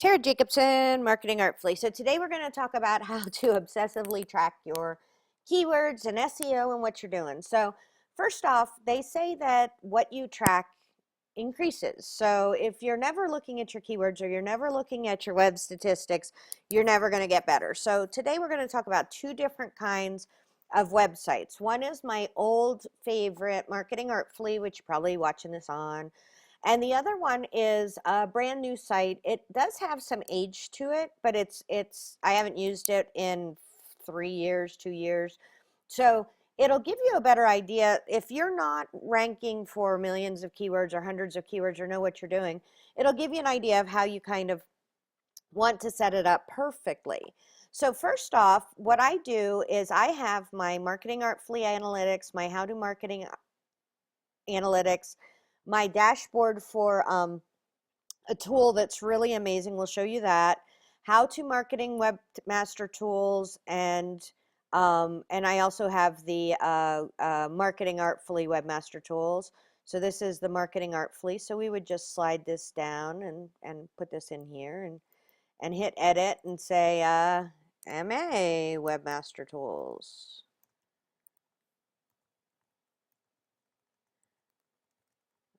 Tara Jacobson, Marketing Artfully. So today we're going to talk about how to obsessively track your keywords and SEO and what you're doing. So first off, they say that what you track increases. So if you're never looking at your keywords or you're never looking at your web statistics, you're never going to get better. So today we're going to talk about two different kinds of websites. One is my old favorite, Marketing Artfully, which you're probably watching this on. And the other one is a brand new site. It does have some age to it, but I haven't used it in 3 years, 2 years. So it'll give you a better idea. If you're not ranking for millions of keywords or hundreds of keywords or know what you're doing, it'll give you an idea of how you kind of want to set it up perfectly. So first off, what I do is I have my Marketing Artfully analytics, my How to Marketing analytics, my dashboard for a tool that's really amazing. We'll show you that. How to Marketing Webmaster Tools, and I also have the Marketing Artfully Webmaster Tools. So this is the Marketing Artfully. So we would just slide this down and put this in here and hit edit and say MA Webmaster Tools.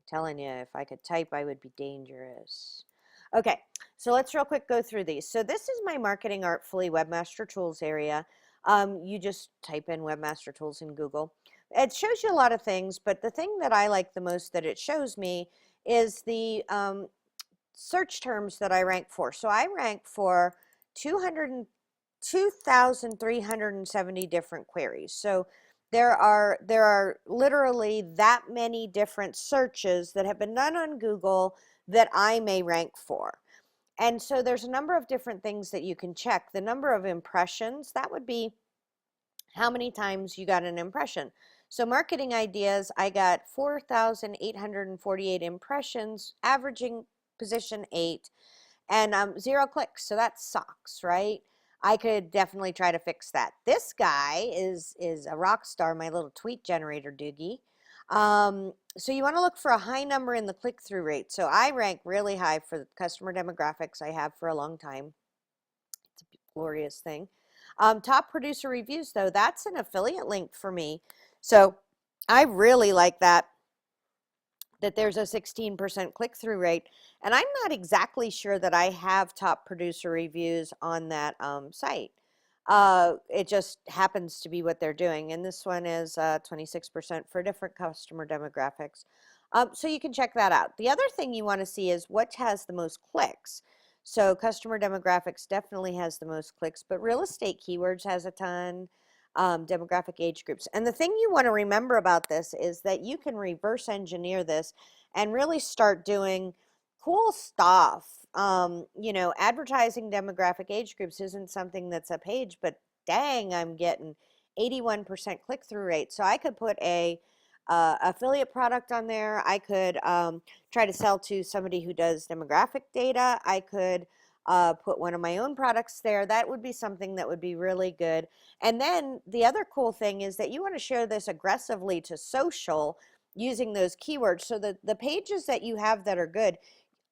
Telling you, if I could type, I would be dangerous. Okay, so let's real quick go through these. So this is my Marketing Artfully Webmaster Tools area. You just type in Webmaster Tools in Google. It shows you a lot of things, but the thing that I like the most that it shows me is the search terms that I rank for. So I rank for 2,370 different queries. So there are literally that many different searches that have been done on Google that I may rank for. And so there's a number of different things that you can check. The number of impressions, that would be how many times you got an impression. So marketing ideas, I got 4,848 impressions, averaging position 8, and 0 clicks. So that sucks, right? I could definitely try to fix that. This guy is a rock star, my little tweet generator doogie. So you want to look for a high number in the click-through rate. So I rank really high for the customer demographics I have for a long time. It's a glorious thing. Top producer reviews, though, that's an affiliate link for me. So I really like that there's a 16% click-through rate. And I'm not exactly sure that I have top producer reviews on that site. It just happens to be what they're doing. And this one is 26% for different customer demographics. So you can check that out. The other thing you want to see is what has the most clicks. So customer demographics definitely has the most clicks, but real estate keywords has a ton. Demographic age groups. And the thing you want to remember about this is that you can reverse engineer this and really start doing cool stuff. You know, advertising demographic age groups isn't something that's a page, but dang, I'm getting 81% click-through rate. So I could put a affiliate product on there. I could try to sell to somebody who does demographic data. I could put one of my own products there. That would be something that would be really good. And then the other cool thing is that you want to share this aggressively to social using those keywords. So the pages that you have that are good,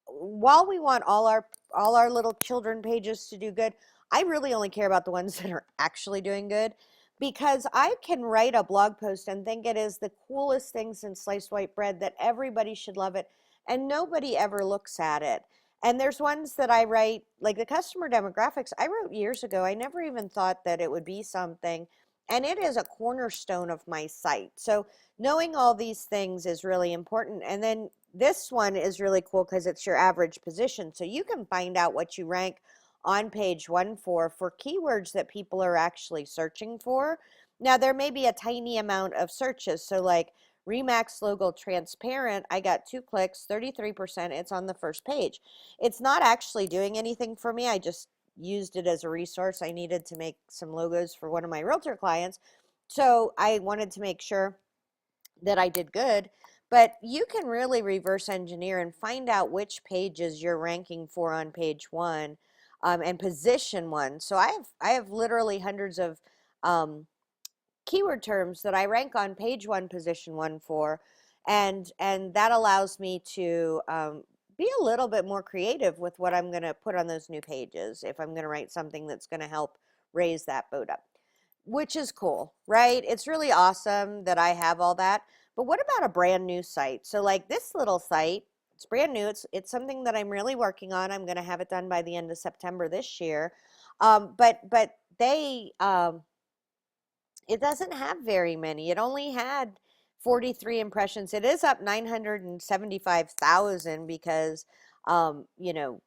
while we want all our little children pages to do good, I really only care about the ones that are actually doing good, because I can write a blog post and think it is the coolest thing since sliced white bread, that everybody should love it, and nobody ever looks at it. And there's ones that I write, like the customer demographics, I wrote years ago. I never even thought that it would be something, and it is a cornerstone of my site. So knowing all these things is really important. And then this one is really cool because it's your average position. So you can find out what you rank on page 1 for keywords that people are actually searching for. Now, there may be a tiny amount of searches. So like Remax logo transparent, I got 2 clicks, 33%. It's on the first page. It's not actually doing anything for me. I just used it as a resource. I needed to make some logos for one of my realtor clients. So I wanted to make sure that I did good. But you can really reverse engineer and find out which pages you're ranking for on page 1 and position 1. So I have literally hundreds of keyword terms that I rank on page 1, position 1 for, and that allows me to be a little bit more creative with what I'm going to put on those new pages if I'm going to write something that's going to help raise that boat up, which is cool, right? It's really awesome that I have all that. But what about a brand new site? So like this little site, it's brand new. It's something that I'm really working on. I'm going to have it done by the end of September this year. But they it doesn't have very many. It only had 43 impressions. It is up 975,000 because, you know,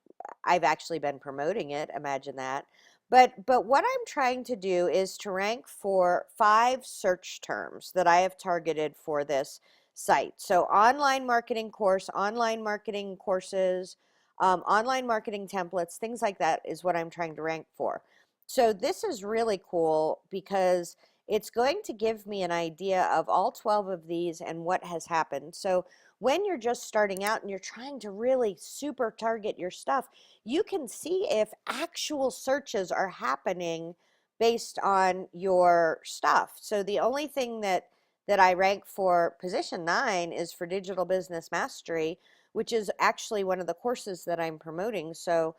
I've actually been promoting it. Imagine that. But what I'm trying to do is to rank for 5 search terms that I have targeted for this site. So online marketing course, online marketing courses, online marketing templates, things like that is what I'm trying to rank for. So this is really cool because it's going to give me an idea of all 12 of these and what has happened. So when you're just starting out and you're trying to really super target your stuff, you can see if actual searches are happening based on your stuff. So the only thing that I rank for position 9 is for digital business mastery, which is actually one of the courses that I'm promoting. So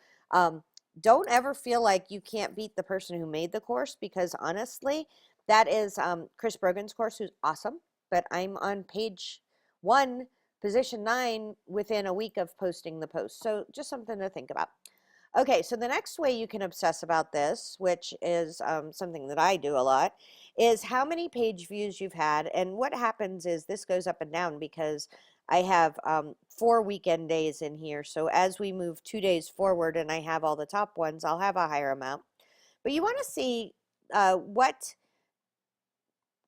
don't ever feel like you can't beat the person who made the course, because honestly, that is Chris Brogan's course, who's awesome, but I'm on page 1, position 9, within a week of posting the post. So just something to think about. Okay, so the next way you can obsess about this, which is something that I do a lot, is how many page views you've had. And what happens is this goes up and down because I have 4 weekend days in here. So as we move 2 days forward and I have all the top ones, I'll have a higher amount. But you want to see what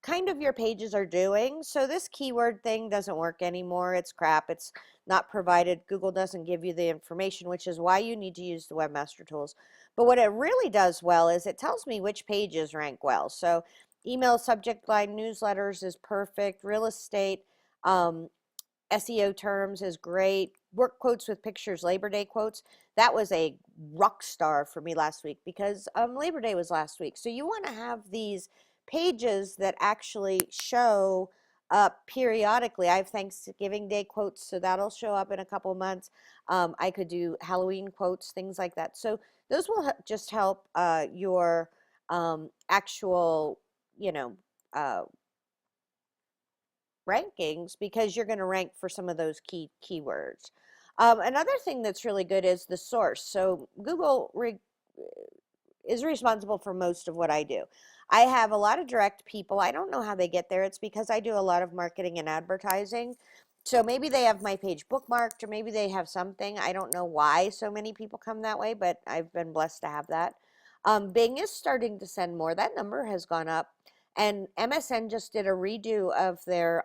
kind of your pages are doing. So this keyword thing doesn't work anymore. It's crap. It's not provided. Google doesn't give you the information, which is why you need to use the Webmaster Tools. But what it really does well is it tells me which pages rank well. So email subject line newsletters is perfect. Real estate, SEO terms is great. Work quotes with pictures, Labor Day quotes. That was a rock star for me last week because Labor Day was last week. So you want to have these pages that actually show up periodically. I have Thanksgiving Day quotes, so that'll show up in a couple months. I could do Halloween quotes, things like that. So those will just help your actual, you know, rankings, because you're going to rank for some of those keywords. Another thing that's really good is the source. So Google is responsible for most of what I do. I have a lot of direct people. I don't know how they get there. It's because I do a lot of marketing and advertising. So maybe they have my page bookmarked, or maybe they have something. I don't know why so many people come that way, but I've been blessed to have that. Bing is starting to send more. That number has gone up. And MSN just did a redo of their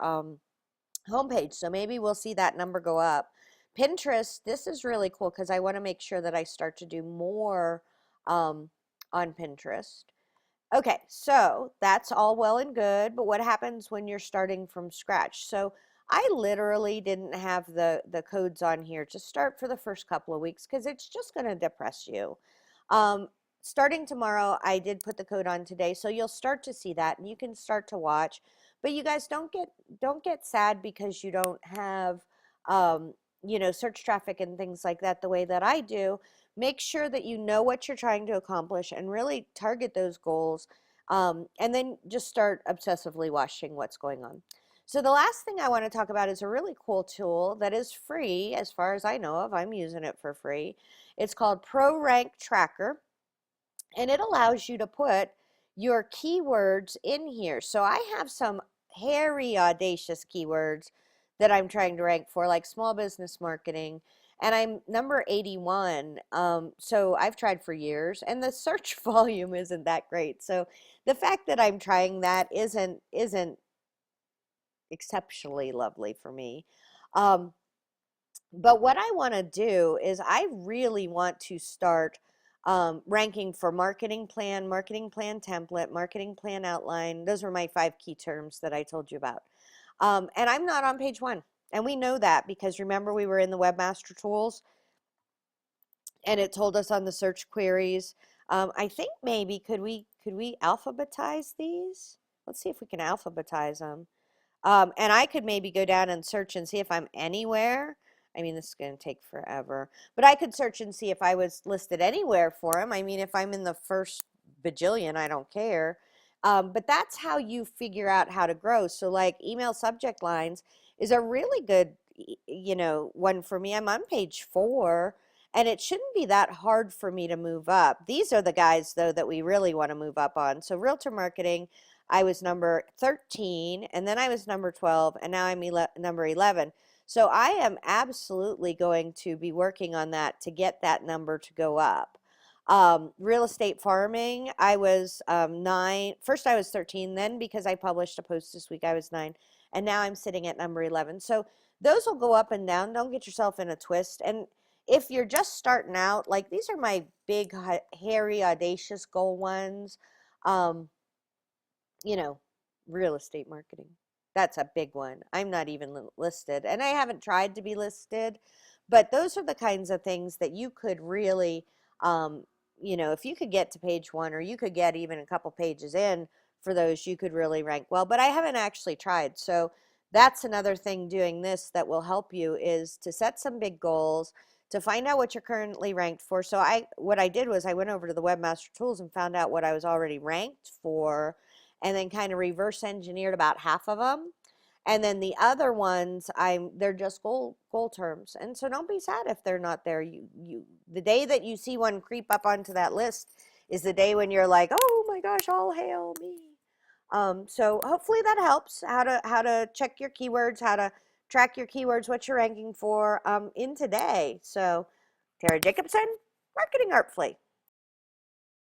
homepage, so maybe we'll see that number go up. Pinterest, this is really cool because I want to make sure that I start to do more on Pinterest. Okay, so that's all well and good, but what happens when you're starting from scratch? So I literally didn't have the codes on here to start for the first couple of weeks because it's just going to depress you. Starting tomorrow, I did put the code on today, so you'll start to see that and you can start to watch. But you guys don't get sad because you don't have you know, search traffic and things like that the way that I do. Make sure that you know what you're trying to accomplish and really target those goals, and then just start obsessively watching what's going on. So the last thing I want to talk about is a really cool tool that is free as far as I know of. I'm using it for free. It's called ProRank Tracker, and it allows you to put your keywords in here. So I have some hairy, audacious keywords that I'm trying to rank for, like small business marketing, and I'm number 81. So I've tried for years, and the search volume isn't that great. So the fact that I'm trying that isn't exceptionally lovely for me. But what I want to do is I really want to start ranking for marketing plan template, marketing plan outline. Those were my 5 key terms that I told you about. And I'm not on page 1. And we know that because remember we were in the Webmaster Tools and it told us on the search queries. I think maybe could we alphabetize these? Let's see if we can alphabetize them. And I could maybe go down and search and see if I'm anywhere. I mean, this is going to take forever. But I could search and see if I was listed anywhere for them. I mean, if I'm in the first bajillion, I don't care. But that's how you figure out how to grow. So, like, email subject lines is a really good, one for me. I'm on page 4, and it shouldn't be that hard for me to move up. These are the guys, though, that we really want to move up on. So, realtor marketing, I was number 13, and then I was number 12, and now I'm number 11. So I am absolutely going to be working on that to get that number to go up. Real estate farming, I was 9. First I was 13, then because I published a post this week, I was 9, and now I'm sitting at number 11. So those will go up and down. Don't get yourself in a twist. And if you're just starting out, like, these are my big, hairy, audacious goal ones. Um, you know, Real estate marketing. That's a big one. I'm not even listed, and I haven't tried to be listed, but those are the kinds of things that you could really, if you could get to page 1, or you could get even a couple pages in for those, you could really rank well. But I haven't actually tried. So that's another thing doing this that will help you, is to set some big goals, to find out what you're currently ranked for. So what I did was I went over to the Webmaster Tools and found out what I was already ranked for, and then kind of reverse engineered about half of them. And then the other ones, they're just goal terms. And so don't be sad if they're not there. The day that you see one creep up onto that list is the day when you're like, oh my gosh, all hail me. So hopefully that helps, how to check your keywords, how to track your keywords, what you're ranking for in today. So Tara Jacobson, Marketing Artfully.